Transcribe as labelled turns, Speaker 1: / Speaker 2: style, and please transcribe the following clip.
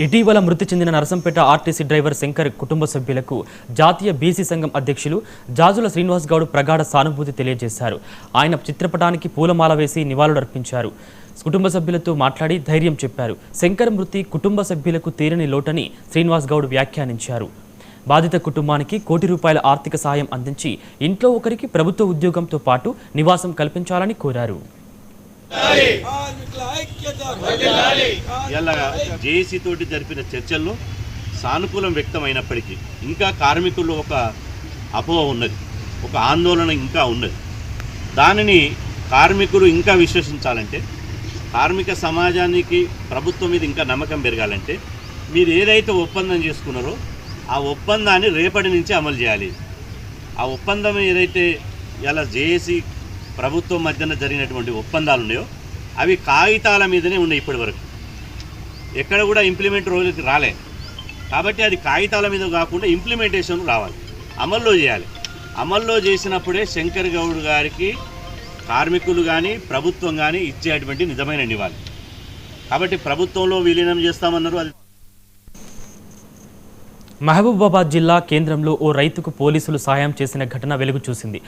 Speaker 1: ఇటీవల మృతి చెందిన నరసంపేట ఆర్టీసీ డ్రైవర్ శంకర్ కుటుంబ సభ్యులకు జాతీయ బీసీ సంఘం అధ్యక్షులు జాజుల శ్రీనివాస్ గౌడ్ ప్రగాఢ సానుభూతి తెలియజేశారు. ఆయన చిత్రపటానికి పూలమాల వేసి నివాళులర్పించారు. కుటుంబ సభ్యులతో మాట్లాడి ధైర్యం చెప్పారు. శంకర్ మృతి కుటుంబ సభ్యులకు తీరని లోటని శ్రీనివాస్ గౌడ్ వ్యాఖ్యానించారు. బాధిత కుటుంబానికి ₹1 ఆర్థిక సాయం అందించి ఇంట్లో ఒకరికి ప్రభుత్వ ఉద్యోగంతో పాటు నివాసం కల్పించాలని కోరారు.
Speaker 2: ఇలా జేఏసీ తోటి జరిపిన చర్చల్లో సానుకూలం వ్యక్తమైనప్పటికీ ఇంకా కార్మికుల్లో ఒక అపోహ ఉన్నది, ఒక ఆందోళన ఇంకా ఉన్నది. దానిని కార్మికులు ఇంకా విశ్వసించాలంటే, కార్మిక సమాజానికి ప్రభుత్వం మీద ఇంకా నమ్మకం పెరగాలంటే మీరు ఏదైతే ఒప్పందం చేసుకున్నారో ఆ ఒప్పందాన్ని రేపటి నుంచి అమలు చేయాలి. ఆ ఒప్పందం ఏదైతే ఇలా జేఏసీ ప్రభుత్వం మధ్యన జరిగినటువంటి ఒప్పందాలు ఉన్నాయో అవి కాగితాల మీదనే ఉన్నాయి ఇప్పటి వరకు. ఎక్కడ కూడా ఇంప్లిమెంట్ రోజులకి రాలే. కాబట్టి అది కాగితాల మీద కాకుండా ఇంప్లిమెంటేషన్ రావాలి, అమల్లో చేయాలి. అమల్లో చేసినప్పుడే శంకర్ గౌడ్ గారికి కార్మికులు కానీ ప్రభుత్వం కానీ ఇచ్చేటువంటి నిజమైన నివాళి. కాబట్టి ప్రభుత్వంలో విలీనం చేస్తామన్నారు. అది
Speaker 1: మహబూబాబాద్ జిల్లా కేంద్రంలో ఓ రైతుకు పోలీసులు సాయం చేసిన ఘటన వెలుగు చూసింది.